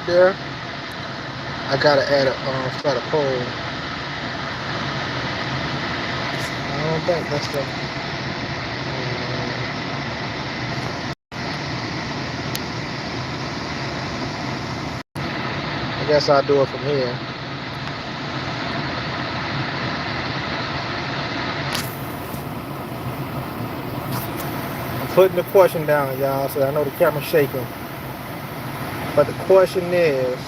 there. I gotta add a start a poll. I don't think that's the. I guess I'll do it from here. I'm putting the question down, y'all. So I know the camera's shaking, but the question is,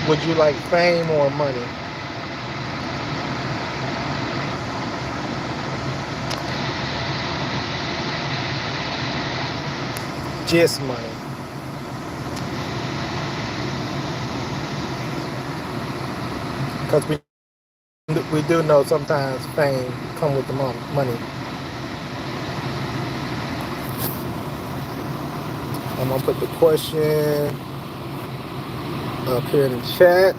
would you like fame or money? Just money. Because we do know sometimes fame come with the money. I'm gonna put the question up here in the chat.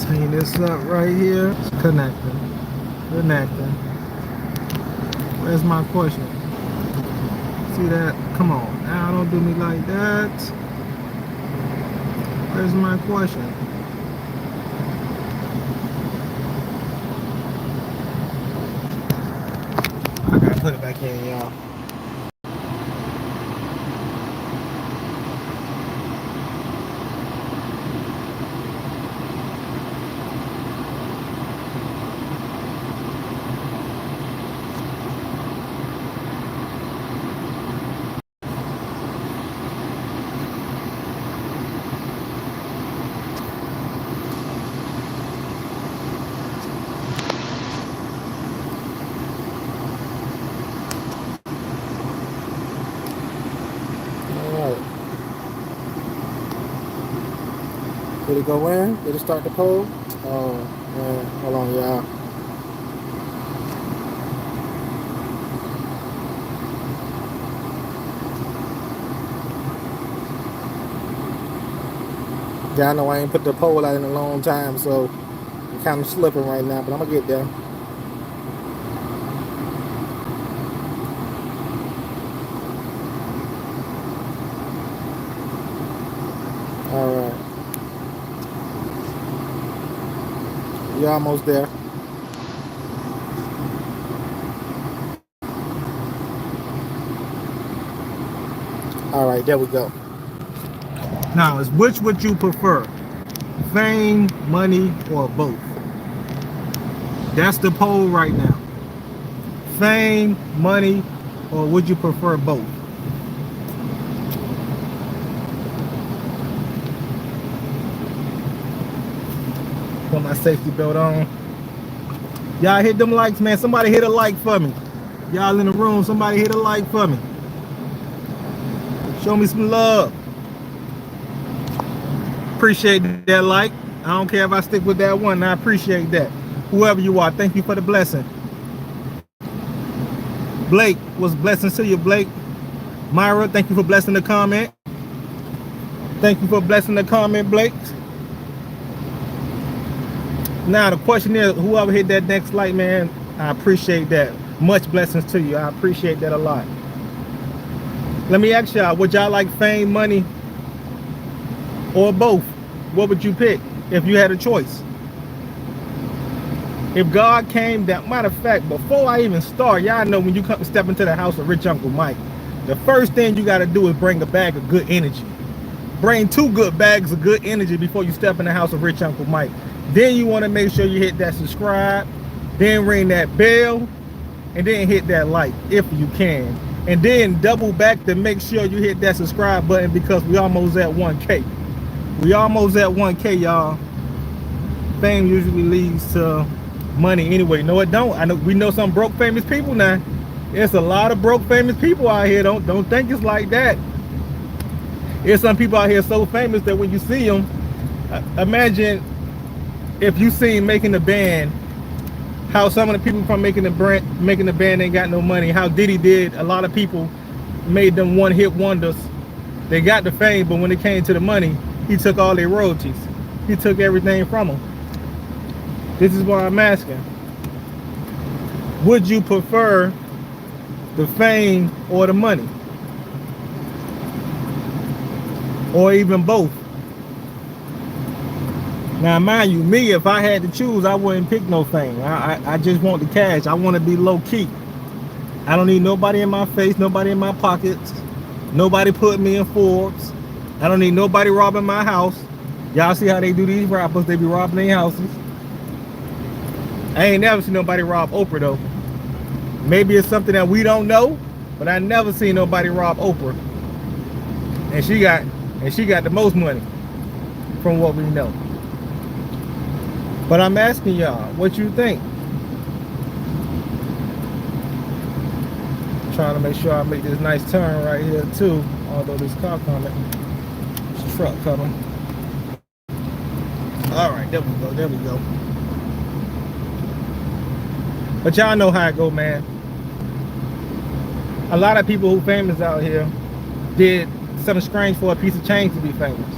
Hang this up right here. It's connecting. Connecting. Where's my question? See that? Come on. Now don't do me like that. Where's my question? I gotta put it back in, y'all. Did it go in? Did it start the poll? Oh, man. Hold on, y'all. Yeah, I know I ain't put the poll out in a long time, so I'm kind of slipping right now, but I'm going to get there. All right. You're almost there. All right, there we go. Now, is which would you prefer? Fame, money, or both? That's the poll right now. Fame, money, or would you prefer both? Put my safety belt on. Y'all hit them likes, man. Somebody hit a like for me. Y'all in the room, somebody hit a like for me. Show me some love. Appreciate that like. I don't care if I stick with that one. I appreciate that. Whoever you are, thank you for the blessing. Blake, what's blessings to you, Blake? Myra, thank you for blessing the comment. Thank you for blessing the comment, Blake. Now, the question is, whoever hit that next like, man, I appreciate that. Much blessings to you. I appreciate that a lot. Let me ask y'all, would y'all like fame, money, or both? What would you pick if you had a choice? If God came down, matter of fact, before I even start, y'all know when you come step into the house of Richunclemike, the first thing you got to do is bring a bag of good energy. Bring 2 good bags of good energy before you step in the house of Richunclemike. Then you want to make sure you hit that subscribe, then ring that bell, and then hit that like if you can. And then double back to make sure you hit that subscribe button because we almost at 1K. We almost at 1K, y'all. Fame usually leads to money anyway. No, it don't. I know we know some broke famous people now. There's a lot of broke famous people out here. Don't think it's like that. There's some people out here so famous that when you see them, imagine if you seen Making the Band, how some of the people from Making the Band ain't got no money. How Diddy did, a lot of people made them one-hit wonders. They got the fame, but when it came to the money, he took all their royalties. He took everything from them. This is why I'm asking. Would you prefer the fame or the money? or even both. Now, mind you, me, if I had to choose, I wouldn't pick no fame. I just want the cash. I want to be low key. I don't need nobody in my face, nobody in my pockets, nobody putting me in Forbes. I don't need nobody robbing my house. Y'all see how they do these rappers? They be robbing their houses. I ain't never seen nobody rob Oprah though. Maybe it's something that we don't know, but I never seen nobody rob Oprah. And she got the most money from what we know. But I'm asking y'all, what you think? Trying to make sure I make this nice turn right here too, although this car coming, this truck coming. All right, there we go. But y'all know how it go, man. A lot of people who famous out here did something strange for a piece of change to be famous.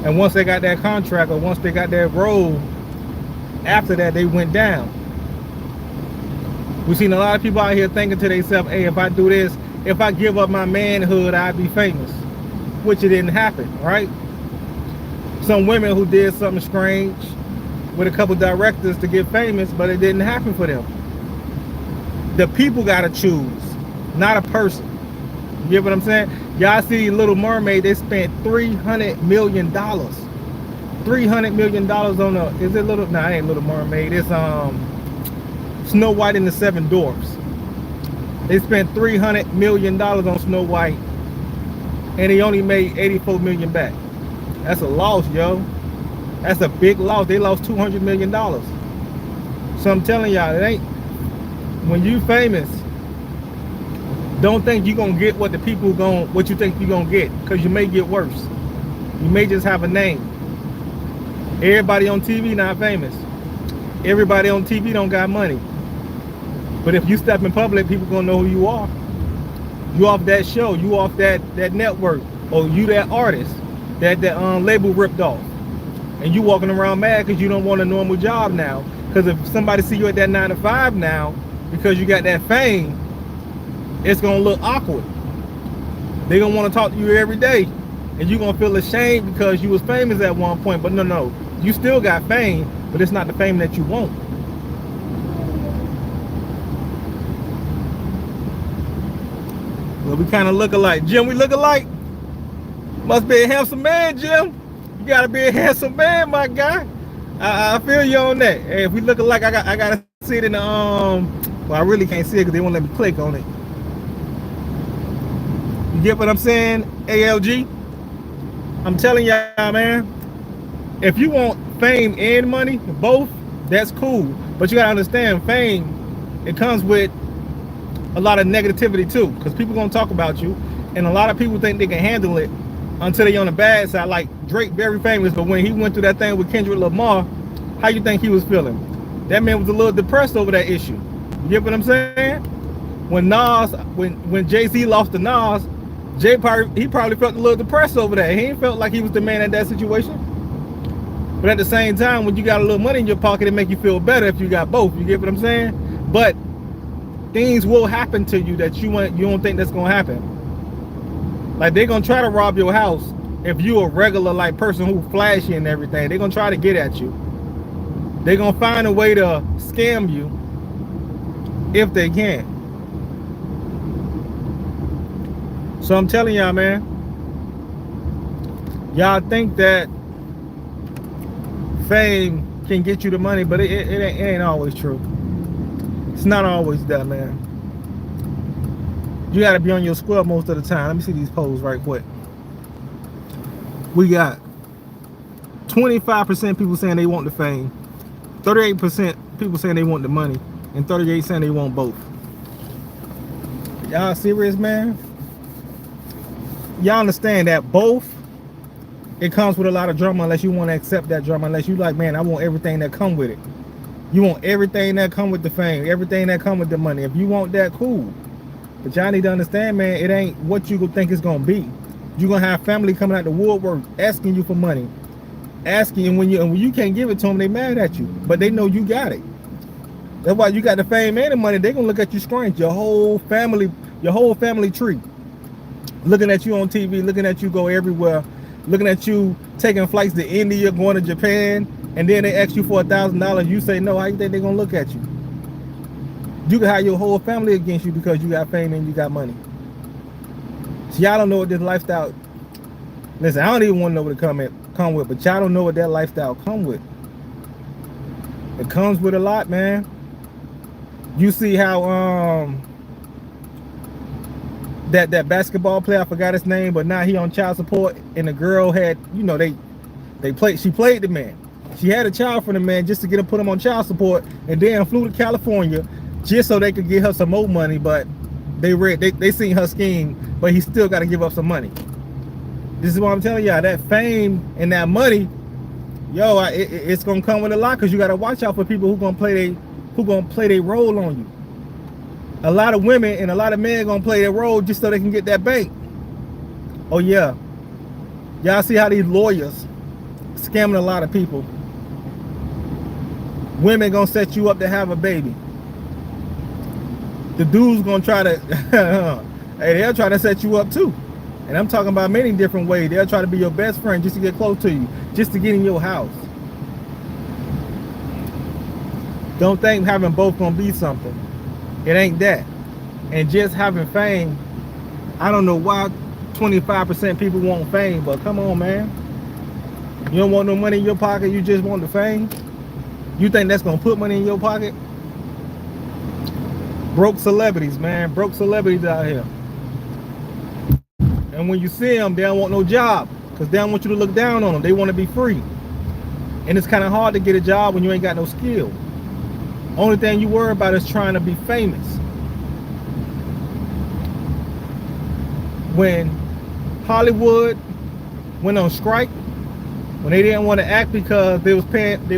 And once they got that contract, or once they got that role, after that they went down. We've seen a lot of people out here thinking to themselves, hey, if I do this, if I give up my manhood, I'd be famous. Which it didn't happen, right? Some women who did something strange with a couple directors to get famous, but it didn't happen for them. The people gotta choose, not a person. You get what I'm saying? Y'all see Little Mermaid, they spent $300 million. $300 million on a, is it Little, no, it ain't Little Mermaid, it's Snow White and the Seven Dwarfs. They spent $300 million on Snow White, and he only made 84 million back. That's a loss, yo. That's a big loss. They lost $200 million. So I'm telling y'all, it ain't, when you famous, don't think you're gonna get what the people what you think you're gonna get, because you may get worse. You may just have a name. Everybody on TV not famous. Everybody on TV don't got money. But if you step in public, people gonna know who you are. You off that show, you off that network, or you that artist that label ripped off, and you walking around mad because you don't want a normal job now. Because if somebody see you at that 9 to 5 now, because you got that fame, it's gonna look awkward. They gonna want to talk to you every day, and you gonna feel ashamed because you was famous at one point. But no, you still got fame, but it's not the fame that you want. Well, we kind of look alike. Jim, we look alike? Must be a handsome man, Jim. You gotta be a handsome man, my guy. I feel you on that. Hey, if we look alike, I gotta see it in the well, I really can't see it because they won't let me click on it. You get what I'm saying, ALG? I'm telling y'all, man, if you want fame and money, both, that's cool. But you gotta understand, fame, it comes with a lot of negativity too, because people gonna talk about you, and a lot of people think they can handle it until they on the bad side. Like Drake, very famous, but when he went through that thing with Kendrick Lamar, how you think he was feeling? That man was a little depressed over that issue. You get what I'm saying? When Jay-Z lost to Nas, he probably felt a little depressed over that. He ain't felt like he was the man in that situation. But at the same time, when you got a little money in your pocket, it make you feel better if you got both. You get what I'm saying? But things will happen to you that you don't think that's gonna happen. Like, they're gonna try to rob your house if you a regular like person who flashy and everything. They're gonna try to get at you. They're gonna find a way to scam you if they can. So I'm telling y'all, man, y'all think that fame can get you the money, but it ain't always true. It's not always that, man. You got to be on your square most of the time. Let me see these polls right quick. We got 25% people saying they want the fame, 38% people saying they want the money, and 38% saying they want both. Y'all serious, man? Y'all understand that both, it comes with a lot of drama unless you want to accept that drama, unless you like, man, I want everything that come with it. You want everything that come with the fame, everything that come with the money. If you want that, cool. But y'all need to understand, man, it ain't what you think it's gonna be. You're gonna have family coming out the woodwork asking you for money, asking, and when you can't give it to them, they mad at you. But they know you got it. That's why you got the fame and the money. They're gonna look at you strange. Your whole family tree, looking at you on TV, looking at you go everywhere, looking at you taking flights to India, going to Japan, and then they ask you for $1,000. You say no. How you think they're gonna look at you? You can have your whole family against you because you got fame and you got money. So y'all don't know what this lifestyle. Listen, I don't even want to know what it come with, but y'all don't know what that lifestyle come with. It comes with a lot, man. You see how that basketball player, I forgot his name, but now he on child support, and the girl had, you know, she played the man. She had a child for the man just to get him, put him on child support, and then flew to California just so they could get her some more money. But they seen her scheme, but he still got to give up some money. This is what I'm telling y'all. That fame and that money, yo, it's gonna come with a lot, because you got to watch out for people who gonna play their role on you. A lot of women and a lot of men gonna play their role just so they can get that bank. Oh yeah, y'all see how these lawyers scamming a lot of people. Women gonna set you up to have a baby. The dude's gonna try to hey, they'll try to set you up too. And I'm talking about many different ways. They'll try to be your best friend just to get close to you, just to get in your house. Don't think having both gonna be something. It ain't that. And just having fame, I don't know why 25% people want fame, but come on, man. You don't want no money in your pocket, you just want the fame? You think that's gonna put money in your pocket? Broke celebrities, man. Broke celebrities out here. And when you see them, they don't want no job, because they don't want you to look down on them. They want to be free. And it's kind of hard to get a job when you ain't got no skill. Only thing you worry about is trying to be famous. When Hollywood went on strike, when they didn't want to act because they was paying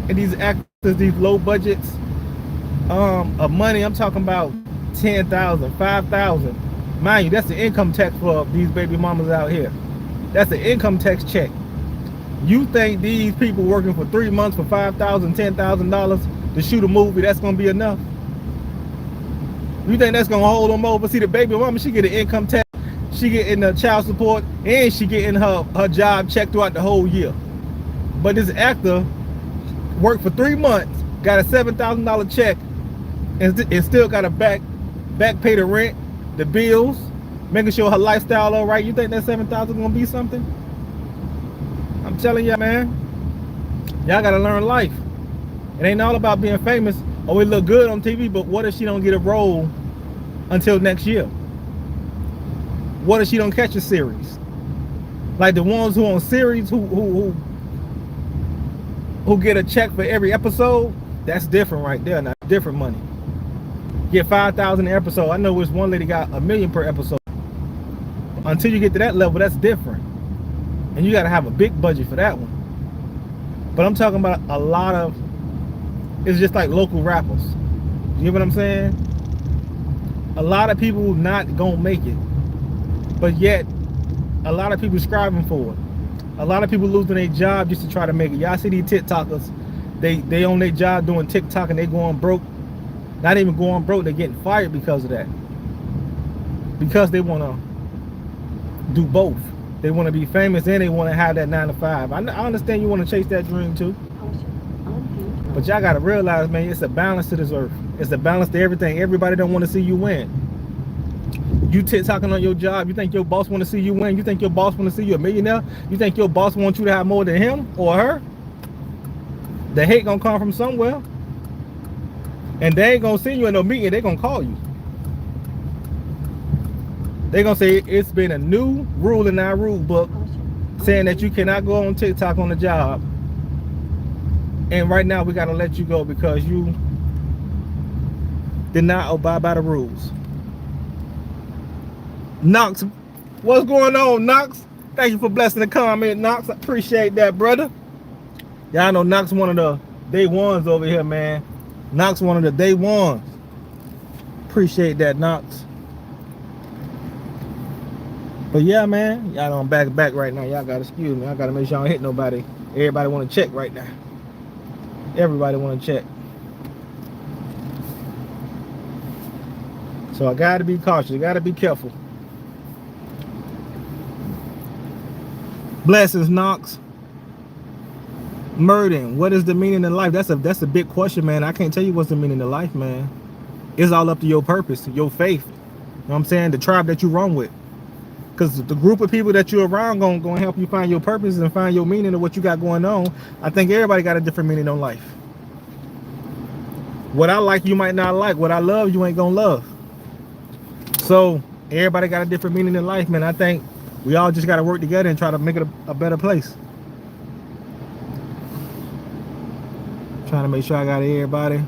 these actors these low budgets of money. I'm talking about $10,000, $5,000. Mind you, that's the income tax for these baby mamas out here. That's the income tax check. You think these people working for 3 months for $5,000, $10,000 to shoot a movie, that's gonna be enough? You think that's gonna hold them over? See, the baby mama, she get an income tax, she getting the child support, and she getting her job check throughout the whole year. But this actor worked for 3 months, got a $7,000 check, and still got to back pay the rent, the bills, making sure her lifestyle all right. You think that $7,000 gonna be something? I'm telling you, man, y'all gotta learn life. It ain't all about being famous. Oh, it look good on TV, but what if she don't get a role until next year? What if she don't catch a series? Like the ones who on series who get a check for every episode, that's different right there. Now, different money. Get $5,000 an episode. I know this one lady got $1 million per episode. Until you get to that level, that's different. And you got to have a big budget for that one. But I'm talking about a lot of, it's just like local rappers. You get what I'm saying? A lot of people not gonna make it, but yet a lot of people striving for it. A lot of people losing their job just to try to make it. Y'all see these TikTokers, they on their job doing TikTok and they going broke. Not even going broke, they're getting fired because of that. Because they want to do both. They want to be famous and they want to have that 9 to 5. I understand you want to chase that dream too. But y'all got to realize, man, it's a balance to this earth. It's a balance to everything. Everybody don't want to see you win. You TikToking on your job, you think your boss want to see you win? You think your boss want to see you a millionaire? You think your boss wants you to have more than him or her? The hate gonna come from somewhere. And they ain't gonna see you in no meeting, they gonna call you. They gonna say it's been a new rule in our rule book saying that you cannot go on TikTok on the job. And right now we gotta let you go because you did not abide by the rules. Knox, what's going on, Knox? Thank you for blessing the comment, Knox. I appreciate that, brother. Y'all know Knox one of the day ones over here, man. Knox one of the day ones. Appreciate that, Knox. But yeah, man, y'all on back right now. Y'all gotta excuse me. I gotta make sure I don't hit nobody. Everybody want to check right now. Everybody want to check. So I gotta be cautious. I gotta be careful. Blessings, Knox. Murden, what is the meaning of life? That's a big question, man. I can't tell you what's the meaning of life, man. It's all up to your purpose, your faith. You know what I'm saying? The tribe that you run with. Because the group of people that you're around gonna help you find your purpose and find your meaning of what you got going on. I think everybody got a different meaning on life. What I like, you might not like. What I love, you ain't gonna love. So everybody got a different meaning in life, man. I think we all just gotta work together and try to make it a better place. Trying to make sure I got everybody.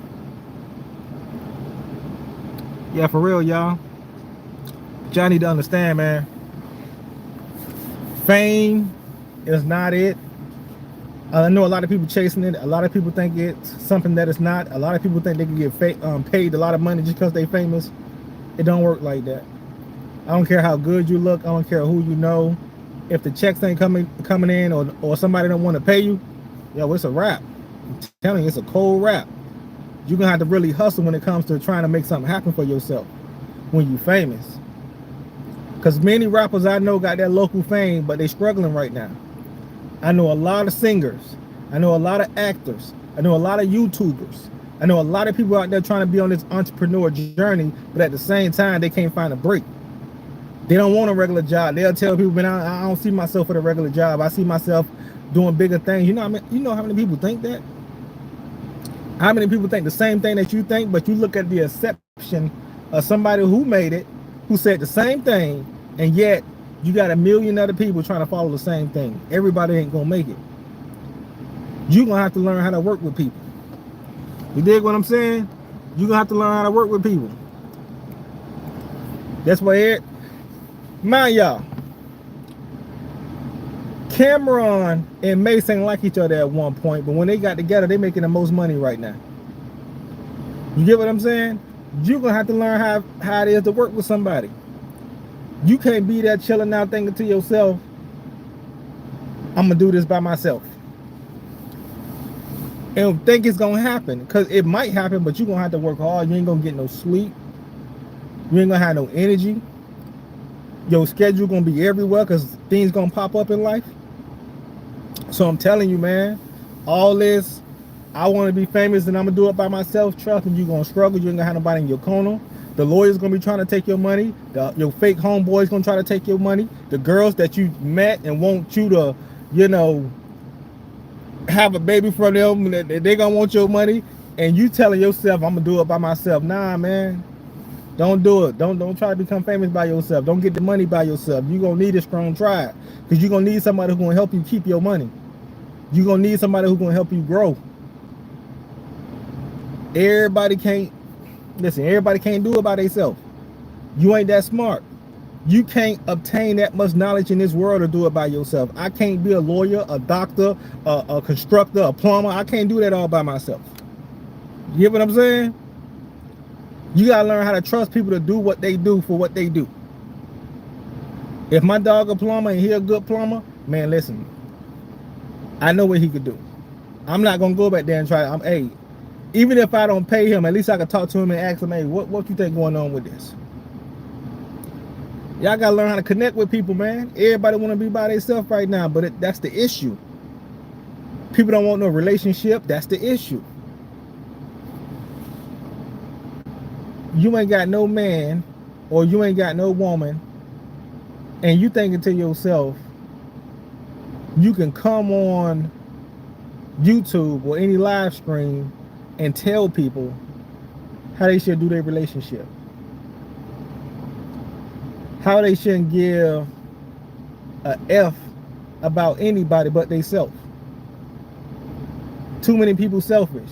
Yeah, for real, y'all. Y'all need to understand, man. Fame is not it. I know a lot of people chasing it. A lot of people think it's something that it's not. A lot of people think they can get paid a lot of money just because they famous. It don't work like that. I don't care how good you look. I don't care who you know. If the checks ain't coming in, or somebody don't want to pay you, yo, it's a wrap. I'm telling you, it's a cold wrap. You're gonna have to really hustle when it comes to trying to make something happen for yourself when you're famous. Because many rappers I know got that local fame, but they're struggling right now. I know a lot of singers. I know a lot of actors. I know a lot of YouTubers. I know a lot of people out there trying to be on this entrepreneur journey, but at the same time, they can't find a break. They don't want a regular job. They'll tell people, man, I don't see myself at a regular job. I see myself doing bigger things. You know how many people think that? How many people think the same thing that you think, but you look at the exception of somebody who made it, who said the same thing, and yet you got a million other people trying to follow the same thing. Everybody ain't gonna make it. You're gonna have to learn how to work with people. You dig what I'm saying? You're gonna have to learn how to work with people. That's why mind y'all, Cameron and Mace ain't like each other at one point, but when they got together, they making the most money right now. You get what I'm saying? You're gonna have to learn how it is to work with somebody. You can't be there chilling out thinking to yourself, I'm gonna do this by myself. And think it's gonna happen, because it might happen, but you're gonna have to work hard. You ain't gonna get no sleep. You ain't gonna have no energy. Your schedule gonna be everywhere because things gonna pop up in life. So I'm telling you, man, all this, I want to be famous and I'm gonna do it by myself. Trust me, you're gonna struggle. You ain't gonna have nobody in your corner. The lawyer's gonna be trying to take your money. Your fake homeboy's gonna try to take your money. The girls that you met and want you to, you know, have a baby from them, they gonna want your money, and you telling yourself, I'm gonna do it by myself. Nah, man. Don't do it. Don't try to become famous by yourself. Don't get the money by yourself. You're going to need a strong tribe, because you're going to need somebody who's going to help you keep your money. You're going to need somebody who's going to help you grow. Everybody can't do it by themselves. You ain't that smart. You can't obtain that much knowledge in this world to do it by yourself. I can't be a lawyer, a doctor, a constructor, a plumber. I can't do that all by myself. You get what I'm saying? You gotta learn how to trust people to do what they do for what they do. If my dog a plumber and he a good plumber, man, listen, I know what he could do. I'm not gonna go back there and try. Hey, even if I don't pay him, at least I can talk to him and ask him, hey, what you think going on with this? Y'all gotta learn how to connect with people, man. Everybody wanna be by themselves right now, but that's the issue. People don't want no relationship. That's the issue. You ain't got no man, or you ain't got no woman, and you thinking to yourself, you can come on YouTube or any live stream and tell people how they should do their relationship, how they shouldn't give a F about anybody but themselves. Too many people selfish.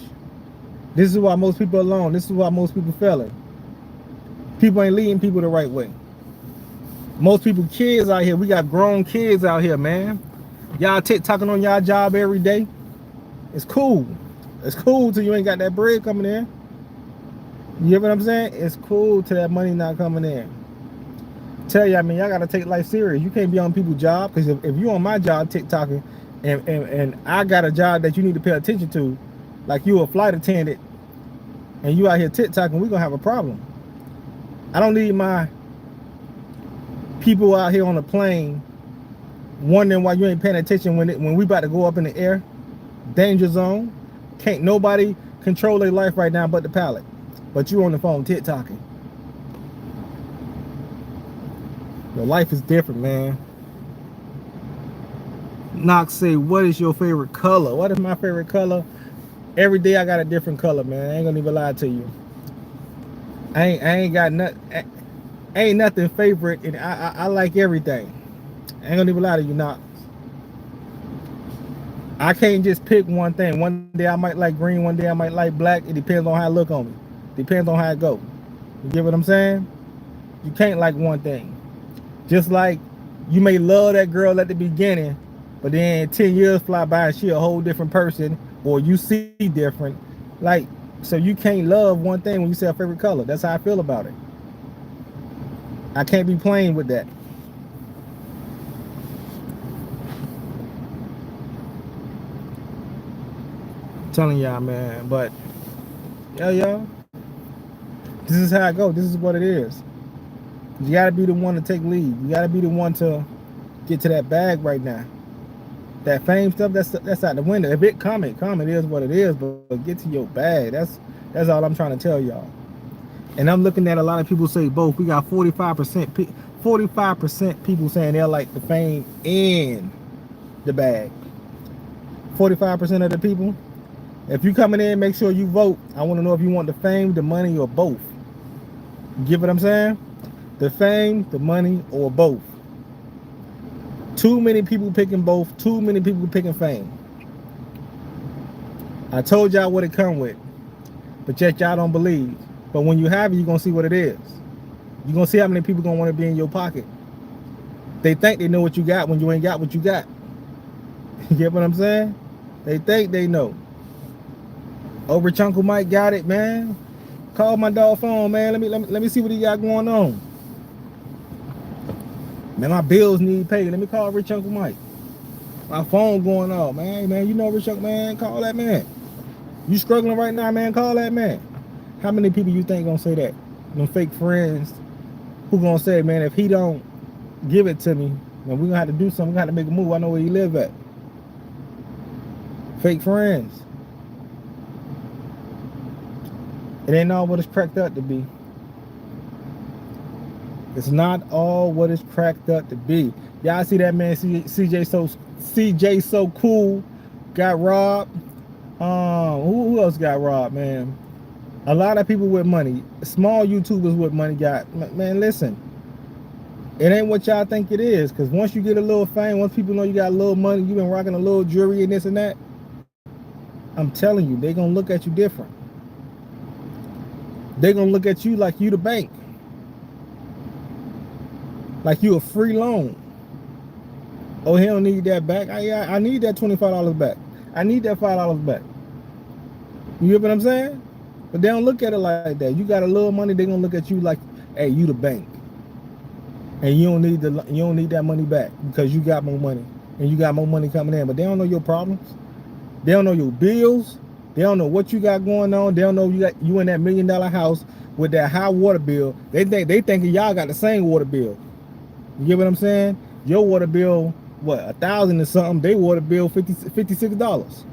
This is why most people are alone. This is why most people failing. People ain't leading people the right way. Most people, kids out here, we got grown kids out here, man. Y'all TikToking on y'all job every day. It's cool. It's cool till you ain't got that bread coming in. You hear what I'm saying? It's cool till that money not coming in. Tell you, I mean, y'all gotta take life serious. You can't be on people's job, because if you on my job TikToking and I got a job that you need to pay attention to, like you a flight attendant and you out here TikToking, we gonna have a problem. I don't need my people out here on the plane wondering why you ain't paying attention when we about to go up in the air. Danger zone. Can't nobody control their life right now but the pilot. But you on the phone TikToking. Your life is different, man. Knox say, what is your favorite color? What is my favorite color? Every day I got a different color, man. I ain't gonna even lie to you. I ain't got nothing. Ain't nothing favorite, and I like everything. I ain't gonna even lie to you, Knox. I can't just pick one thing. One day I might like green, one day I might like black. It depends on how it look on me. Depends on how it go. You get what I'm saying? You can't like one thing. Just like you may love that girl at the beginning, but then 10 years fly by and she a whole different person, or you see different. Like, so you can't love one thing when you say a favorite color. That's how I feel about it. I can't be playing with that. I'm telling y'all, man. But yeah, y'all. This is how I go. This is what it is. You gotta be the one to take lead. You gotta be the one to get to that bag right now. That fame stuff, that's out the window. If it come, it is what it is. But get to your bag. That's all I'm trying to tell y'all. And I'm looking at a lot of people say both. We got 45% people saying they'll like the fame and the bag. 45% of the people. If you coming in, make sure you vote. I want to know if you want the fame, the money, or both. You get what I'm saying? The fame, the money, or both. Too many people picking both. Too many people picking fame. I told y'all what it come with, but yet y'all don't believe. But when you have it, you're going to see what it is. You're going to see how many people going to want to be in your pocket. They think they know what you got when you ain't got what you got. You get what I'm saying? They think they know. Oh, Richunclemike got it, man. Call my dog phone, man. Let me see what he got going on. Man, my bills need paid. Let me call Richunclemike. My phone going off, man. Hey, man, you know Richunclemike, man. Call that man. You struggling right now, man? Call that man. How many people you think gonna say that? Them fake friends who gonna say, man, if he don't give it to me, then we gonna have to do something. We gonna have to make a move. I know where he live at. Fake friends. It ain't all what it's cracked up to be. It's not all what it's cracked up to be. Y'all see that man CJ so cool got robbed. Who else got robbed, man? A lot of people with money, small YouTubers with money got, man, listen. It ain't what y'all think it is, because once you get a little fame, once people know you got a little money, you been rocking a little jewelry and this and that, I'm telling you, they gonna look at you different. They gonna look at you like you the bank. Like you a free loan. Oh, he don't need that back. I need that $25 back. I need that $5 back. You get what I'm saying? But they don't look at it like that. You got a little money, they gonna look at you like, hey, you the bank. And you don't need that money back because you got more money. And you got more money coming in. But they don't know your problems. They don't know your bills. They don't know what you got going on. They don't know you in that $1 million house with that high water bill. They thinking y'all got the same water bill. You get what I'm saying? Your water bill, what, $1,000 or something? They water bill $56.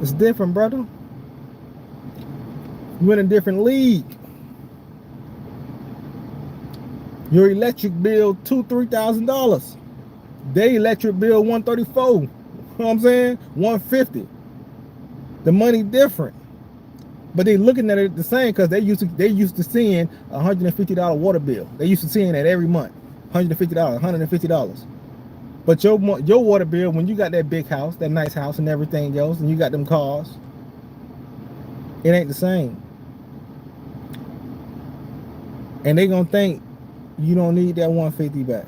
It's different, brother. You in a different league. Your electric bill $2,000-$3,000. Their electric bill $134. You know what I'm saying? $150. The money different. But they looking at it the same because they used to seeing a $150 water bill. They used to seeing that every month. $150. But your water bill, when you got that big house, that nice house and everything else, and you got them cars, it ain't the same. And they gonna think you don't need that $150 back.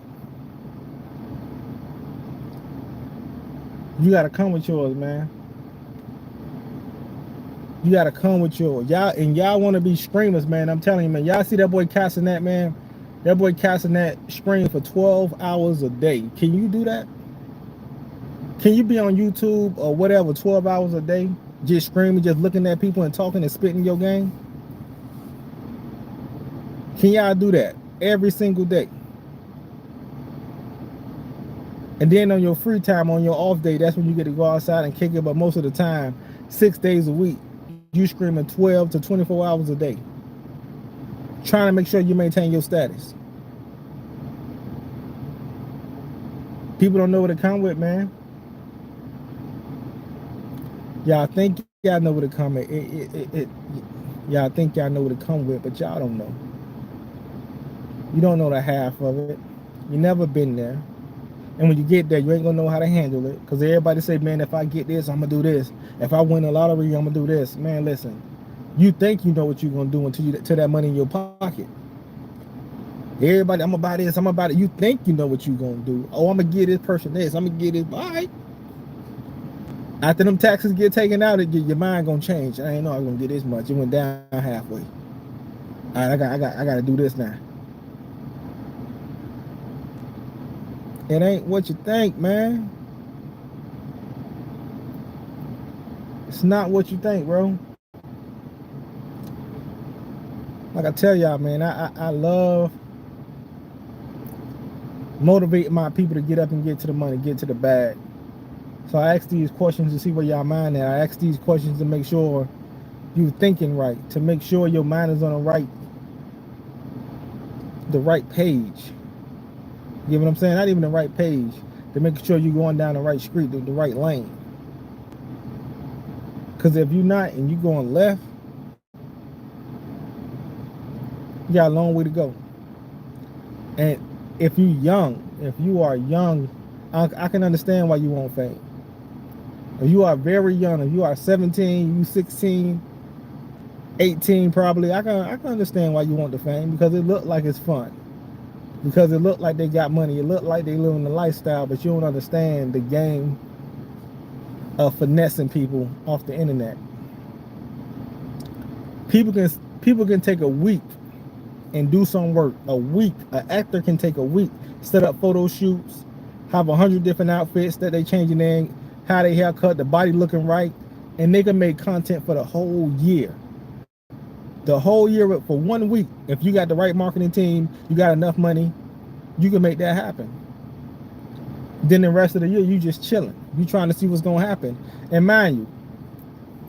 You gotta come with yours, man. You gotta come with yours. Y'all wanna be screamers, man. I'm telling you, man. Y'all see that boy casting that, man? That boy casting that scream for 12 hours a day. Can you do that? Can you be on YouTube or whatever 12 hours a day, just screaming, just looking at people and talking and spitting your game? Can y'all do that every single day? And then on your free time, on your off day, that's when you get to go outside and kick it. But most of the time, 6 days a week, you screaming 12 to 24 hours a day, trying to make sure you maintain your status. People don't know what it come with, man. Y'all think y'all know what it come with. Y'all think y'all know what it come with, but y'all don't know. You don't know the half of it. You never been there. And when you get there, you ain't gonna know how to handle it. Because everybody say, man, if I get this, I'm gonna do this. If I win the lottery, I'm gonna do this. Man, listen. You think you know what you're gonna do until that money in your pocket. Everybody, I'm gonna buy this, I'm gonna buy it. You think you know what you're gonna do. Oh, I'm gonna give this person this, I'm gonna get this. All right. After them taxes get taken out, your mind gonna change. I ain't know I was gonna get this much. It went down halfway. All right, I gotta do this now. It ain't what you think, man. It's not what you think, bro. Like I tell y'all, man, I love motivating my people to get up and get to the money, get to the bag. So I ask these questions to see where y'all mind at. I ask these questions to make sure you're thinking right, to make sure your mind is on the right page. You know what I'm saying? Not even the right page, to make sure you're going down the right street, the right lane. Because if you're not and you're going left, you got a long way to go. And if you are young, I can understand why you want fame. If you are very young, if you are 17, you 16, 18 probably, I can understand why you want the fame, because it look like it's fun. Because it look like they got money. It look like they living the lifestyle, but you don't understand the game of finessing people off the internet. People can take a week and do some work. A week. An actor can take a week, set up photo shoots, have 100 different outfits that they changing in, how they haircut, the body looking right, and they can make content for the whole year. The whole year for 1 week. If you got the right marketing team, you got enough money, you can make that happen. Then the rest of the year, you just chilling. You trying to see what's going to happen. And mind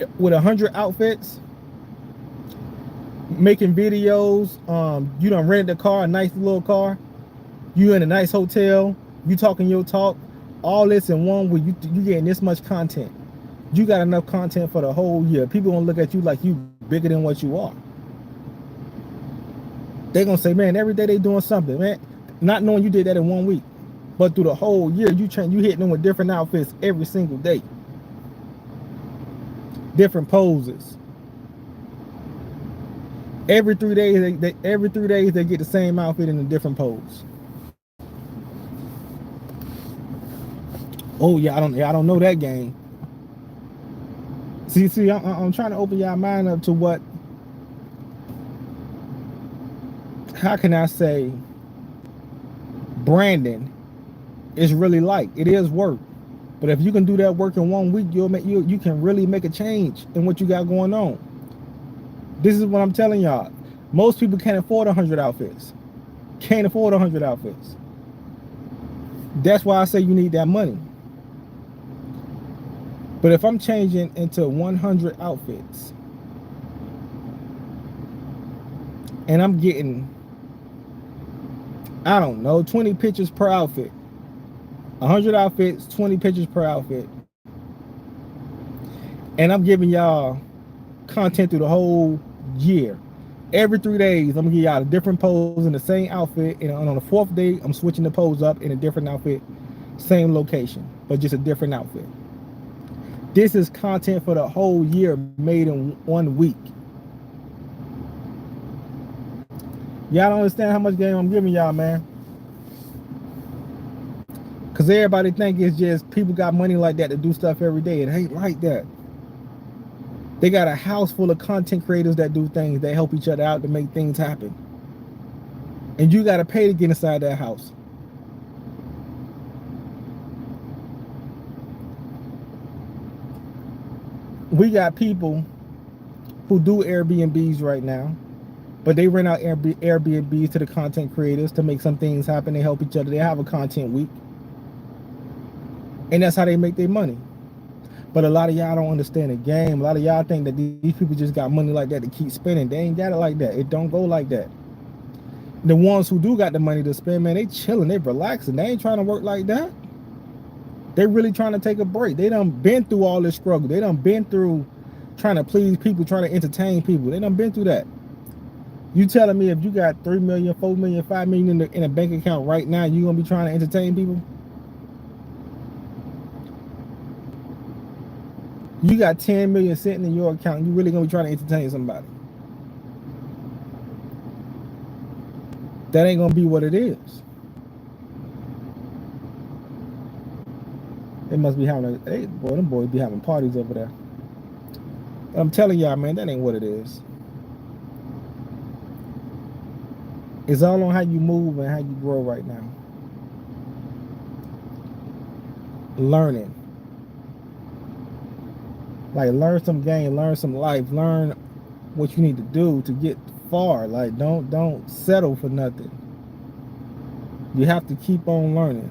you, with 100 outfits, making videos, you done rented a car, a nice little car, you in a nice hotel, you talking your talk, all this in 1 week, you getting this much content. You got enough content for the whole year. People gonna look at you like you bigger than what you are. They gonna say, man, every day they doing something, man. Not knowing you did that in 1 week. But through the whole year, you hitting them with different outfits every single day. Different poses. Every 3 days, they get the same outfit in a different pose. Oh yeah, I don't know that game. See, I'm trying to open y'all mind up to what. How can I say? Branding is really like. It is work, but if you can do that work in 1 week, you can really make a change in what you got going on. This is what I'm telling y'all. Most people can't afford 100 outfits. Can't afford 100 outfits. That's why I say you need that money. But if I'm changing into 100 outfits and I'm getting, I don't know, 20 pictures per outfit. 100 outfits, 20 pictures per outfit. And I'm giving y'all content through the whole year. Every 3 days, I'm gonna give y'all a different pose in the same outfit. And on the 4th day, I'm switching the pose up in a different outfit. Same location, but just a different outfit. This is content for the whole year made in 1 week. Y'all don't understand how much game I'm giving y'all, man. Because everybody think it's just people got money like that to do stuff every day. It ain't like that. They got a house full of content creators that do things, that help each other out to make things happen. And you got to pay to get inside that house. We got people who do Airbnbs right now, but they rent out Airbnbs to the content creators to make some things happen. They help each other. They have a content week. And that's how they make their money. But a lot of y'all don't understand the game. A lot of y'all think that these people just got money like that to keep spending. They ain't got it like that. It don't go like that. The ones who do got the money to spend, man, they chilling, they relaxing. They ain't trying to work like that. They really trying to take a break. They done been through all this struggle. They done been through trying to please people, trying to entertain people. They done been through that. You telling me if you got 3 million, 4 million, 5 million in a bank account right now, you gonna be trying to entertain people? You got 10 million sitting in your account, you really gonna be trying to entertain somebody? That ain't gonna be what it is. They must be having them boys be having parties over there. I'm telling y'all, man, that ain't what it is. It's all on how you move and how you grow right now. Learning. Like, learn some game, learn some life, learn what you need to do to get far. Like, don't settle for nothing. You have to keep on learning.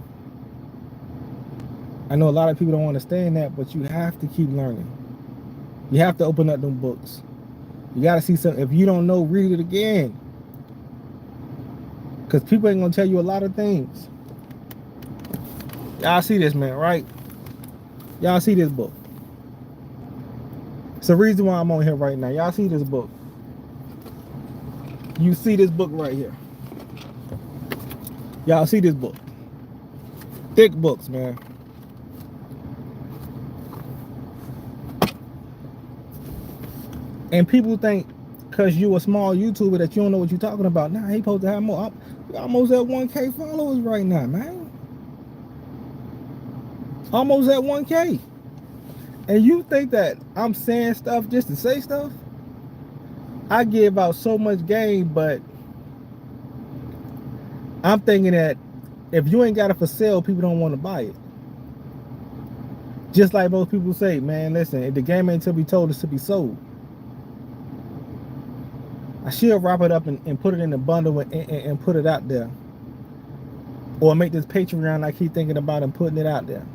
I know a lot of people don't understand that, but you have to keep learning. You have to open up them books. You got to see something. If you don't know, read it again. Because people ain't going to tell you a lot of things. Y'all see this, man, right? Y'all see this book. It's the reason why I'm on here right now. Y'all see this book. You see this book right here. Y'all see this book. Thick books, man. And people think because you a small YouTuber that you don't know what you're talking about. Nah, he supposed to have more. Almost at 1K followers right now, man. Almost at 1K. And you think that I'm saying stuff just to say stuff? I give out so much game, but I'm thinking that if you ain't got it for sale, people don't want to buy it. Just like most people say, man, listen, if the game ain't to be told, it's to be sold. I should wrap it up and put it in a bundle and put it out there. Or make this Patreon I keep thinking about and putting it out there.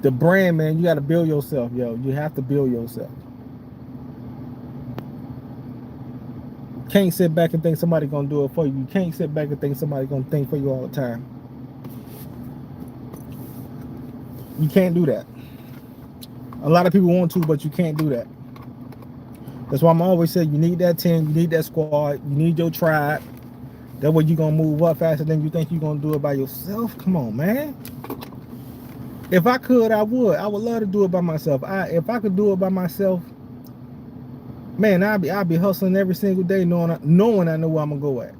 The brand, man, you got to build yourself, yo. You have to build yourself. Can't sit back and think somebody gonna do it for you. You can't sit back and think somebody gonna think for you all the time. You can't do that. A lot of people want to, but you can't do that. That's why I'm always saying you need that team, you need that squad, you need your tribe. That way you're gonna move up faster than you think you're gonna do it by yourself. Come on, man. If I could, I would. I would love to do it by myself. If I could do it by myself, man, I'd be hustling every single day knowing I know where I'm gonna go at.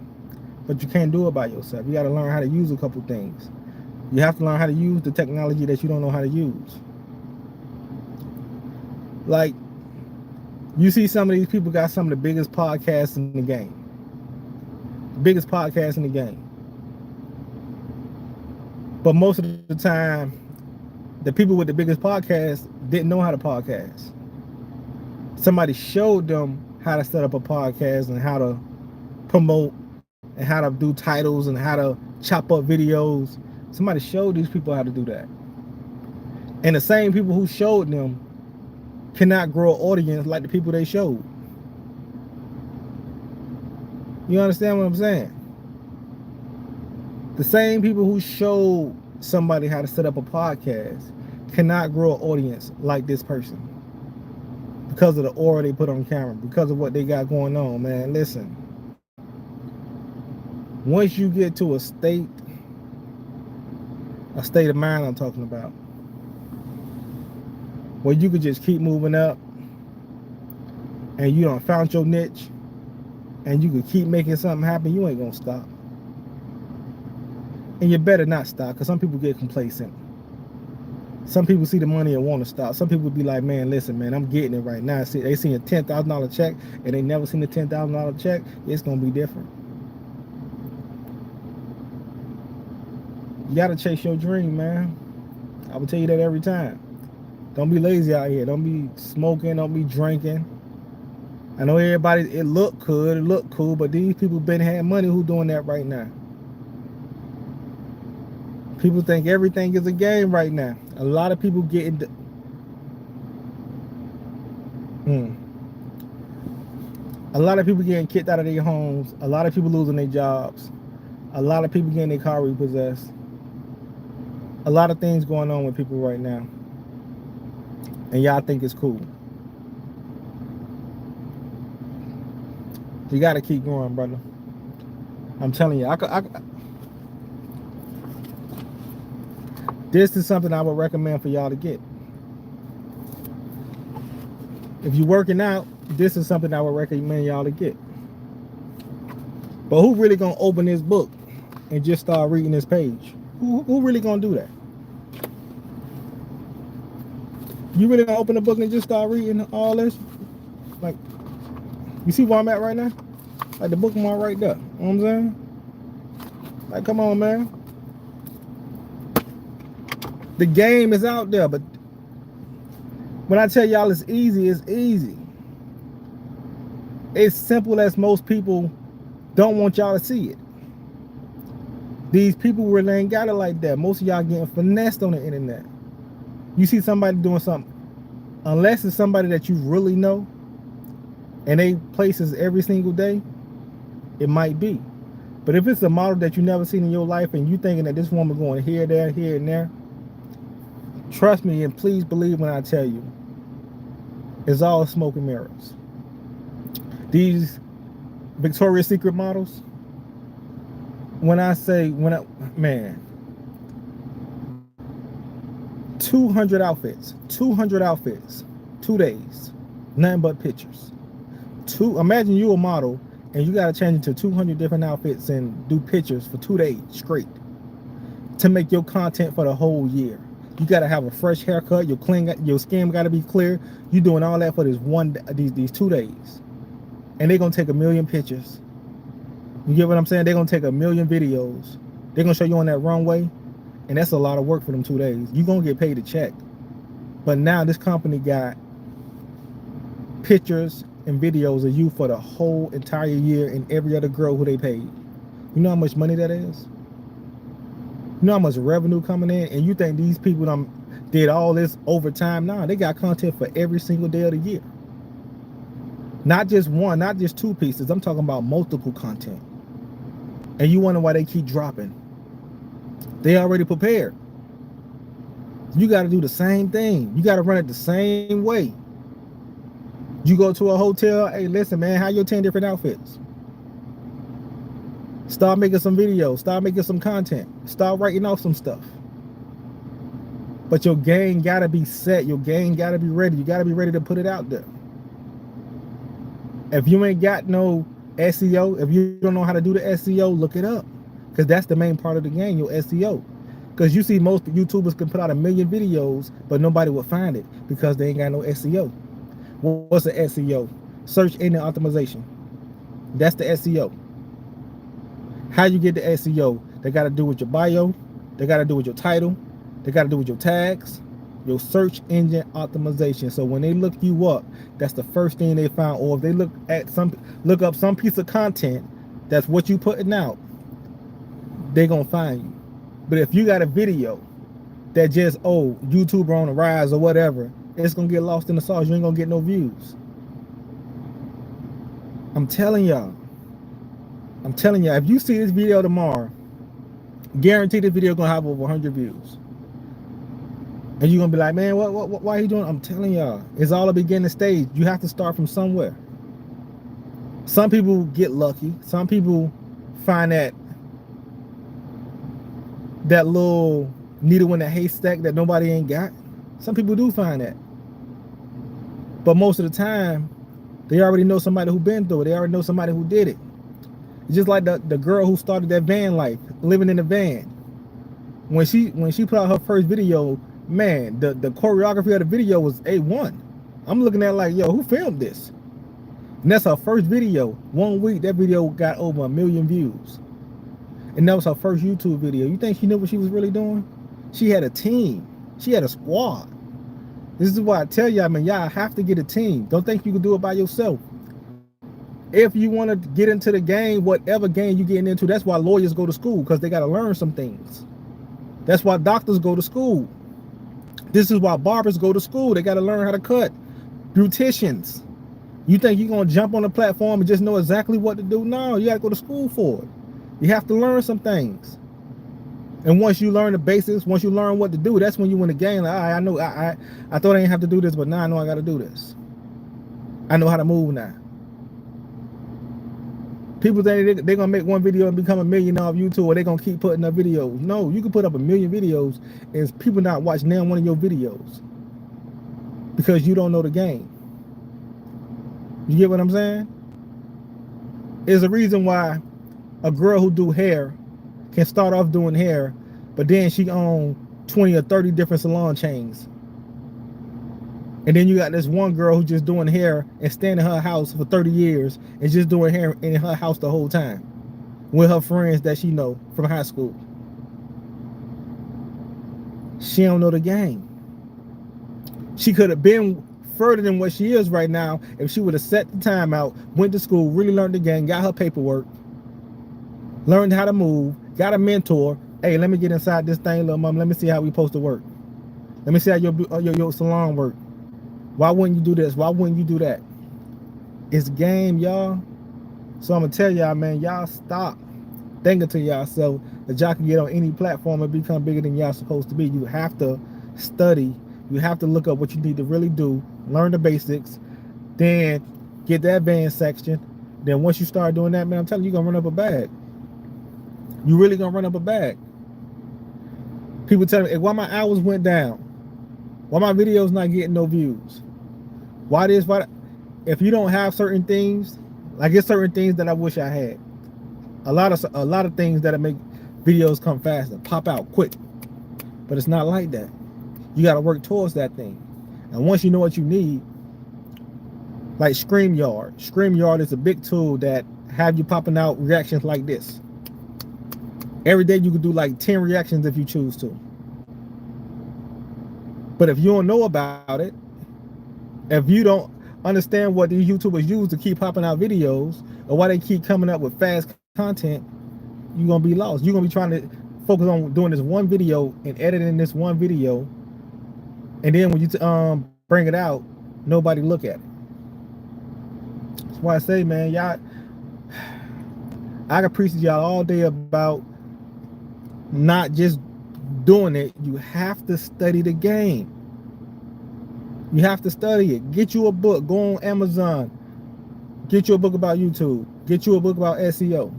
But you can't do it by yourself. You gotta learn how to use a couple things. You have to learn how to use the technology that you don't know how to use. Like, you see some of these people got some of the biggest podcasts in the game. Biggest podcasts in the game. But most of the time, the people with the biggest podcasts didn't know how to podcast. Somebody showed them how to set up a podcast and how to promote and how to do titles and how to chop up videos. Somebody showed these people how to do that. And the same people who showed them cannot grow an audience like the people they showed. You understand what I'm saying? The same people who showed somebody how to set up a podcast cannot grow an audience like this person because of the aura they put on camera, because of what they got going on, man. Listen, once you get to a state of mind I'm talking about, where you could just keep moving up and you done found your niche and you could keep making something happen, you ain't gonna stop. And you better not stop, because some people get complacent. Some people see the money and want to stop. Some people be like, man, listen, man, I'm getting it right now. See, they see a $10,000 check and they never seen a $10,000 check. It's gonna be different. You gotta chase your dream, man. I will tell you that every time. Don't be lazy out here. Don't be smoking. Don't be drinking. I know everybody, it look good, it look cool, but these people been had money who doing that right now. People think everything is a game right now. A lot of people getting a lot of people getting kicked out of their homes. A lot of people losing their jobs. A lot of people getting their car repossessed. A lot of things going on with people right now. And y'all think it's cool. You got to keep going, brother. I'm telling you, this is something I would recommend for y'all to get. If you're working out, this is something I would recommend y'all to get. But who really gonna open this book and just start reading this page? Who really gonna do that? You really gonna open the book and just start reading all this? Like, you see where I'm at right now? Like the bookmark right there. You know what I'm saying? Like, come on, man. The game is out there, but when I tell y'all it's easy, it's easy. It's simple as most people don't want y'all to see it. These people really ain't got it like that. Most of y'all getting finessed on the internet. You see somebody doing something, unless it's somebody that you really know, and they places every single day, it might be. But if it's a model that you never seen in your life and you thinking that this woman going here, there, and there, trust me and please believe when I tell you, it's all smoke and mirrors. These Victoria's Secret models, man, 200 outfits, 2 days, nothing but pictures. Imagine you a model and you got to change into 200 different outfits and do pictures for 2 days straight to make your content for the whole year. You got to have a fresh haircut, your skin got to be clear. You doing all that for these 2 days. And they're going to take 1 million pictures. You get what I'm saying? They're going to take 1 million videos. They're going to show you on that runway. And that's a lot of work for them 2 days. You're going to get paid a check. But now this company got pictures and videos of you for the whole entire year and every other girl who they paid. You know how much money that is? You know how much revenue coming in? And you think these people did all this overtime? Nah, they got content for every single day of the year. Not just one, not just 2 pieces. I'm talking about multiple content. And you wonder why they keep dropping. They already prepared. You got to do the same thing. You got to run it the same way. You go to a hotel, hey, listen, man, how your 10 different outfits? Start making some videos. Start making some content. Start writing off some stuff. But your game got to be set. Your game got to be ready. You got to be ready to put it out there. If you ain't got no SEO, if you don't know how to do the SEO, look it up. Because that's the main part of the game, your SEO. Because you see most YouTubers can put out 1 million videos, but nobody will find it because they ain't got no SEO. What's the SEO? Search engine optimization. That's the SEO. How you get the SEO? They got to do with your bio. They got to do with your title. They got to do with your tags, your search engine optimization. So when they look you up, that's the first thing they found. Or if they look up some piece of content that's what you putting out, they're gonna find you. But if you got a video that just, YouTuber on the rise or whatever, it's gonna get lost in the sauce. You ain't gonna get no views. I'm telling y'all, if you see this video tomorrow, guarantee this video gonna have over 100 views. And you're gonna be like, man, why are you doing? I'm telling y'all, it's all a beginning stage. You have to start from somewhere. Some people get lucky. Some people find that little needle in the haystack that nobody ain't got. Some people do find that. But most of the time, they already know somebody who been through it. They already know somebody who did it. It's just like the girl who started that van life, living in a van. When she put out her first video, man, the choreography of the video was A1. I'm looking at it like, yo, who filmed this? And that's her first video. 1 week, that video got over 1 million views. And that was her first YouTube video. You think she knew what she was really doing? She had a team. She had a squad. This is why I tell y'all, man, y'all have to get a team. Don't think you can do it by yourself. If you want to get into the game, whatever game you're getting into, that's why lawyers go to school, because they got to learn some things. That's why doctors go to school. This is why barbers go to school. They got to learn how to cut. Beauticians. You think you're going to jump on the platform and just know exactly what to do? No, you got to go to school for it. You have to learn some things. And once you learn the basics, once you learn what to do, that's when you win the game. Like, I know, I thought I didn't have to do this, but now I know I got to do this. I know how to move now. People think they're going to make one video and become a millionaire off YouTube, or they're going to keep putting up videos. No, you can put up 1 million videos and people not watch now one of your videos because you don't know the game. You get what I'm saying? There's a reason why a girl who do hair can start off doing hair, but then she own 20 or 30 different salon chains. And then you got this one girl who just doing hair and staying in her house for 30 years and just doing hair in her house the whole time with her friends that she know from high school. She don't know the game. She could have been further than what she is right now if she would have set the time out, went to school, really learned the game, got her paperwork, learned how to move, got a mentor. Hey, let me get inside this thing, little mom. Let me see how we supposed to work. Let me see how your salon work. Why wouldn't you do this? Why wouldn't you do that? It's game, y'all. So I'm gonna tell y'all, man, y'all stop thinking to yourself that y'all can get on any platform and become bigger than y'all supposed to be. You have to study. You have to look up what you need to really do, learn the basics, then get the advanced section. Then once you start doing that, man, I'm telling you, you're gonna run up a bag. You really gonna run up a bag. People tell me, hey, why my hours went down? Why my videos not getting no views? Why this? Why? If you don't have certain things, like it's certain things that I wish I had. A lot of things that make videos come faster, pop out quick. But it's not like that. You got to work towards that thing. And once you know what you need, like StreamYard. StreamYard is a big tool that have you popping out reactions like this. Every day you can do like 10 reactions if you choose to. But if you don't know about it, if you don't understand what these YouTubers use to keep popping out videos, or why they keep coming up with fast content, you're going to be lost. You're going to be trying to focus on doing this one video and editing this one video. And then when you bring it out, nobody look at it. That's why I say, man, y'all, I can preach to y'all all day about not just doing it. You have to study the game. You have to study it. Get you a book. Go on Amazon. Get you a book about YouTube. Get you a book about SEO.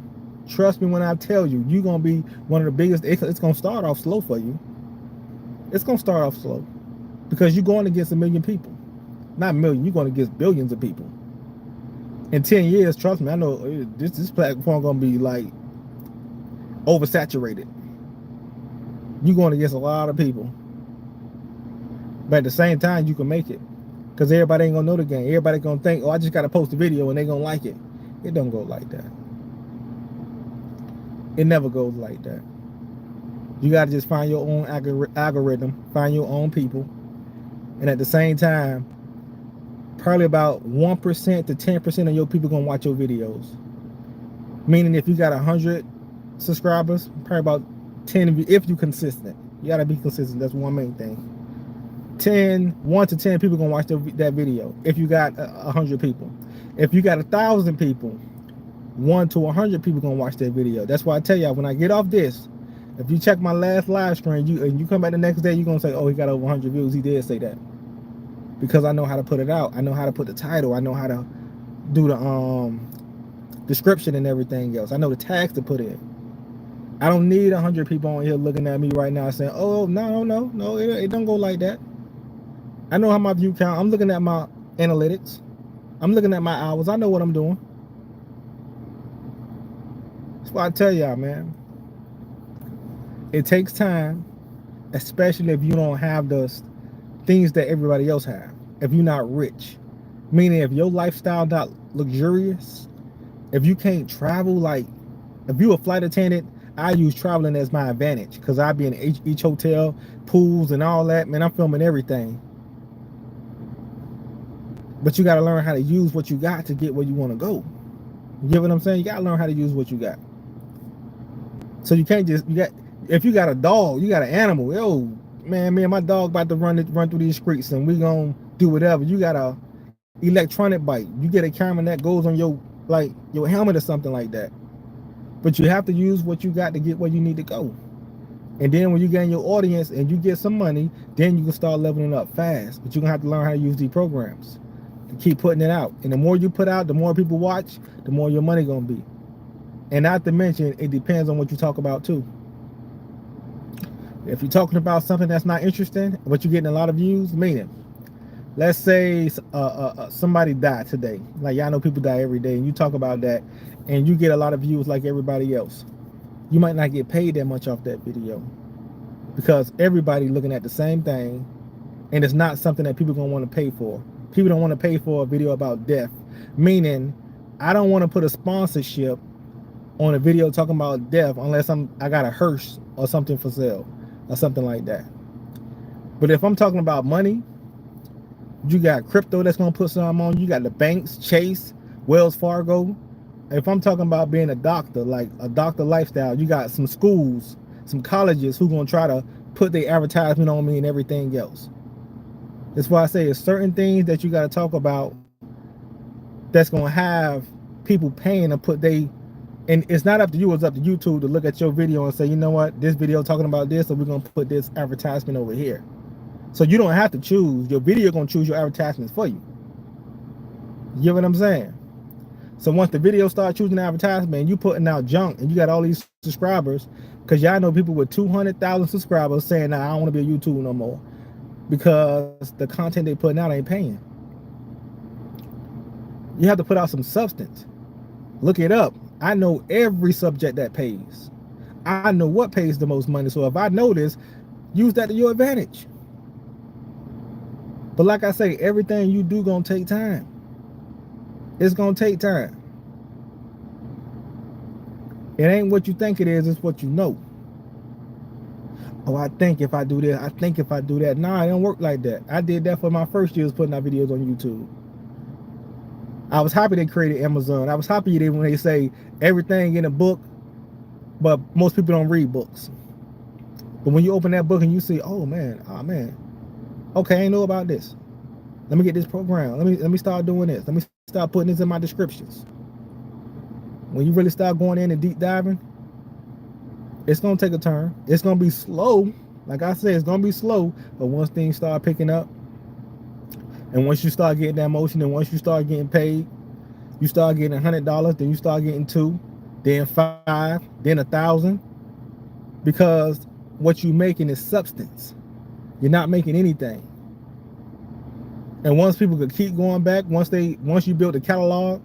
Trust me when I tell you, you're going to be one of the biggest. It's going to start off slow for you. It's going to start off slow because you're going against 1 million people. Not a million. You're going against billions of people. In 10 years, trust me, I know this platform going to be like oversaturated. You're going against a lot of people. But at the same time, you can make it. Because everybody ain't going to know the game. Everybody going to think, oh, I just got to post a video and they going to like it. It don't go like that. It never goes like that. You got to just find your own algorithm. Find your own people. And at the same time, probably about 1% to 10% of your people going to watch your videos. Meaning if you got 100 subscribers, probably about 10, if you're consistent. You got to be consistent. That's one main thing. 1 to 10 people gonna watch that video if you got 100 people. If you got 1,000 people, 1 to 100 people gonna watch that video. That's why I tell y'all, when I get off this, if you check my last live stream, you come back the next day, you're gonna say, oh, he got over 100 views. He did say that. Because I know how to put it out. I know how to put the title. I know how to do the description and everything else. I know the tags to put in. I don't need 100 people on here looking at me right now saying, oh, no, it don't go like that. I know how my view count. I'm looking at my analytics. I'm looking at my hours. I know what I'm doing. That's why I tell y'all, man. It takes time, especially if you don't have the things that everybody else have. If you're not rich. Meaning if your lifestyle not luxurious, if you can't travel, like if you're a flight attendant, I use traveling as my advantage because I be in each hotel, pools and all that. Man, I'm filming everything. But you got to learn how to use what you got to get where you want to go. You get what I'm saying? You got to learn how to use what you got. So you can't just, If you got a dog, you got an animal. Yo, man, me and my dog about to run through these streets, and we gonna do whatever. You got a electronic bike. You get a camera that goes on your your helmet or something like that. But you have to use what you got to get where you need to go. And then when you gain your audience and you get some money, then you can start leveling up fast. But you're gonna have to learn how to use these programs to keep putting it out. And the more you put out, the more people watch, the more your money gonna be. And not to mention, it depends on what you talk about too. If you're talking about something that's not interesting, but you're getting a lot of views, meaning, let's say somebody died today. Like, y'all know people die every day, and you talk about that, and you get a lot of views like everybody else. You might not get paid that much off that video because everybody looking at the same thing, and it's not something that people gonna want to pay for. People don't want to pay for a video about death, meaning I don't want to put a sponsorship on a video talking about death unless I got a hearse or something for sale or something like that. But if I'm talking about money, you got crypto that's gonna put something on. You got the banks, Chase, Wells Fargo. If I'm talking about being a doctor, like a doctor lifestyle, you got some schools, some colleges who gonna try to put their advertisement on me and everything else. That's why I say it's certain things that you got to talk about that's gonna have people paying to put and it's not up to you, it's up to YouTube to look at your video and say, you know what, this video talking about this, so we're gonna put this advertisement over here. So you don't have to choose. Your video gonna choose your advertisements for you. You get what I'm saying? So once the video start choosing the advertisement, you putting out junk and you got all these subscribers, because y'all know people with 200,000 subscribers saying, nah, I don't want to be a YouTube no more, because the content they putting out ain't paying. You have to put out some substance. Look it up. I know every subject that pays. I know what pays the most money. So if I know this, use that to your advantage. But like I say, everything you do gonna take time. It's gonna take time. It ain't what you think it is, it's what you know. Oh, I think if I do this, I think if I do that. Nah, it don't work like that. I did that for my first years putting out videos on YouTube. I was happy they created Amazon. I was happy when they say everything in a book, but most people don't read books. But when you open that book and you see, oh man, okay, I ain't know about this. Let me get this program. Let me start doing this. Let me start putting this in my descriptions. When you really start going in and deep diving, it's gonna take a turn. It's gonna be slow. Like I said, it's gonna be slow. But once things start picking up, and once you start getting that motion, and once you start getting paid, you start getting $100, then you start getting $2, then $5, then $1,000, because what you're making is substance. You're not making anything. And once people could keep going back, once you build a catalog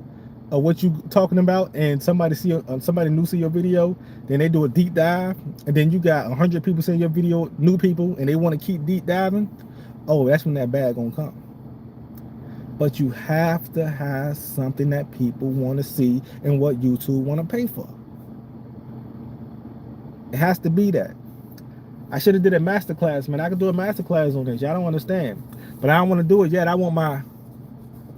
of what you talking about, and somebody new see your video, then they do a deep dive, and then you got 100 people seeing your video, new people, and they want to keep deep diving. Oh, that's when that bag gonna come. But you have to have something that people want to see and what YouTube want to pay for. It has to be that. I should have did a masterclass, man. I could do a masterclass on this. Y'all don't understand. But I don't want to do it yet. I want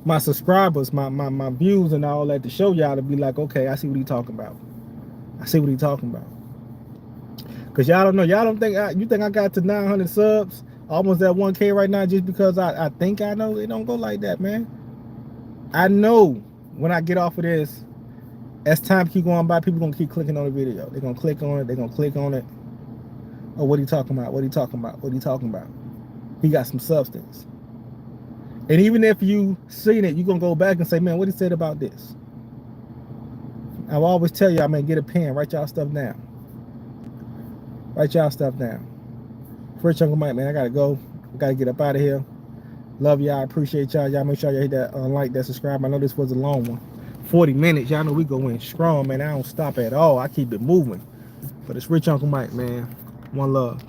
my subscribers, my views and all that to show y'all, to be like, okay, I see what he talking about. I see what he talking about. Because y'all don't know. Y'all don't think, you think I got to 900 subs, almost at 1K right now, just because I think I know. It don't go like that, man. I know when I get off of this, as time keep going by, people going to keep clicking on the video. They're going to click on it. They're going to click on it. Oh, what he talking about? What he talking about? What he talking about? He got some substance. And even if you seen it, you're going to go back and say, man, what he said about this? I will always tell y'all, man, get a pen. Write y'all stuff down. Write y'all stuff down. Richunclemike, man, I got to go. I got to get up out of here. Love y'all. I appreciate y'all. Y'all make sure y'all hit that like, that, subscribe. I know this was a long one. 40 minutes. Y'all know we go in strong, man. I don't stop at all. I keep it moving. But it's Richunclemike, man. One love.